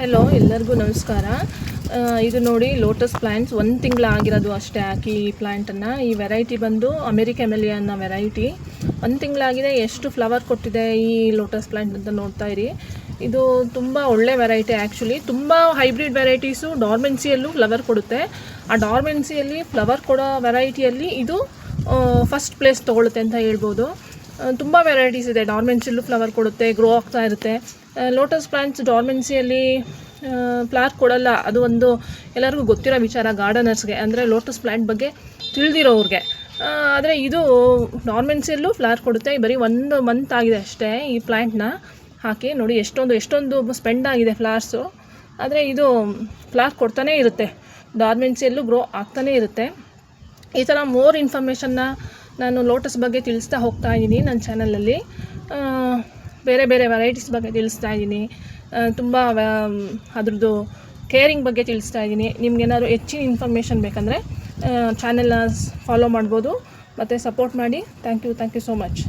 Hello, ಎಲ್ಲರಿಗೂ ನಮಸ್ಕಾರ. ಇದು ನೋಡಿ ಲೋಟಸ್ ಪ್ಲ್ಯಾಂಟ್ಸ್ 1 ತಿಂಗಳಾಗಿರೋದು ಅಷ್ಟೇ ಹಾಕಿ ಈ ಪ್ಲ್ಯಾಂಟನ್ನು. ಈ ವೆರೈಟಿ ಬಂದು ಅಮೆರಿಕ ಎಮೆಲಿಯಾ ಅನ್ನೋ ವೆರೈಟಿ. 1 ತಿಂಗಳಾಗಿದೆ. ಎಷ್ಟು ಫ್ಲವರ್ ಕೊಟ್ಟಿದೆ ಈ ಲೋಟಸ್ ಪ್ಲ್ಯಾಂಟ್ ಅಂತ ನೋಡ್ತಾ ಇರಿ. ಇದು ತುಂಬ ಒಳ್ಳೆ ವೆರೈಟಿ ಆ್ಯಕ್ಚುಲಿ. ತುಂಬ ಹೈಬ್ರಿಡ್ ವೆರೈಟೀಸು ಡಾರ್ಮೆನ್ಸಿಯಲ್ಲೂ ಫ್ಲವರ್ ಕೊಡುತ್ತೆ. ಆ ಡಾರ್ಮೆನ್ಸಿಯಲ್ಲಿ ಫ್ಲವರ್ ಕೊಡೋ ವೆರೈಟಿಯಲ್ಲಿ ಇದು ಫಸ್ಟ್ ಪ್ಲೇಸ್ ತೊಗೊಳುತ್ತೆ ಅಂತ ಹೇಳ್ಬೋದು. ತುಂಬ ವೆರೈಟೀಸ್ ಇದೆ. ಡಾರ್ಮೆನ್ಸಿಯಲ್ಲೂ ಫ್ಲವರ್ ಕೊಡುತ್ತೆ, ಗ್ರೋ ಆಗ್ತಾ ಇರುತ್ತೆ. ಲೋಟಸ್ ಪ್ಲ್ಯಾಂಟ್ಸ್ ಡಾರ್ಮೆನ್ಸಿಯಲ್ಲಿ ಫ್ಲವರ್ ಕೊಡಲ್ಲ, ಅದು ಒಂದು ಎಲ್ಲರಿಗೂ ಗೊತ್ತಿರೋ ವಿಚಾರ ಗಾರ್ಡನರ್ಸ್ಗೆ, ಅಂದರೆ ಲೋಟಸ್ ಪ್ಲ್ಯಾಂಟ್ ಬಗ್ಗೆ ತಿಳಿದಿರೋವ್ರಿಗೆ. ಆದರೆ ಇದು ಡಾರ್ಮೆನ್ಸಿಯಲ್ಲೂ ಫ್ಲವರ್ ಕೊಡುತ್ತೆ. ಬರೀ 1 ಮಂತ್ ಆಗಿದೆ ಅಷ್ಟೇ ಈ ಪ್ಲ್ಯಾಂಟ್ನ ಹಾಕಿ. ನೋಡಿ ಎಷ್ಟೊಂದು ಸ್ಪೆಂಡ್ ಆಗಿದೆ ಫ್ಲವರ್ಸು. ಆದರೆ ಇದು ಫ್ಲವರ್ ಕೊಡ್ತಾನೇ ಇರುತ್ತೆ, ಡಾರ್ಮೆನ್ಸಿಯಲ್ಲೂ ಗ್ರೋ ಆಗ್ತಾನೇ ಇರುತ್ತೆ. ಈ ಥರ ಮೋರ್ ಇನ್ಫಾರ್ಮೇಷನ್ನ ನಾನು ಲೋಟಸ್ ಬಗ್ಗೆ ತಿಳಿಸ್ತಾ ಹೋಗ್ತಾ ಇದ್ದೀನಿ ನನ್ನ ಚಾನಲಲ್ಲಿ. ಬೇರೆ ಬೇರೆ ವೆರೈಟೀಸ್ ಬಗ್ಗೆ ತಿಳಿಸ್ತಾ ಇದ್ದೀನಿ. ತುಂಬ ಅದ್ರದ್ದು ಕೇರಿಂಗ್ ಬಗ್ಗೆ ತಿಳಿಸ್ತಾ ಇದ್ದೀನಿ. ನಿಮ್ಗೇನಾದ್ರು ಹೆಚ್ಚಿನ ಇನ್ಫಾರ್ಮೇಷನ್ ಬೇಕಂದರೆ ಚಾನೆಲ್ನ ಫಾಲೋ ಮಾಡ್ಬೋದು ಮತ್ತು ಸಪೋರ್ಟ್ ಮಾಡಿ. Thank you so much.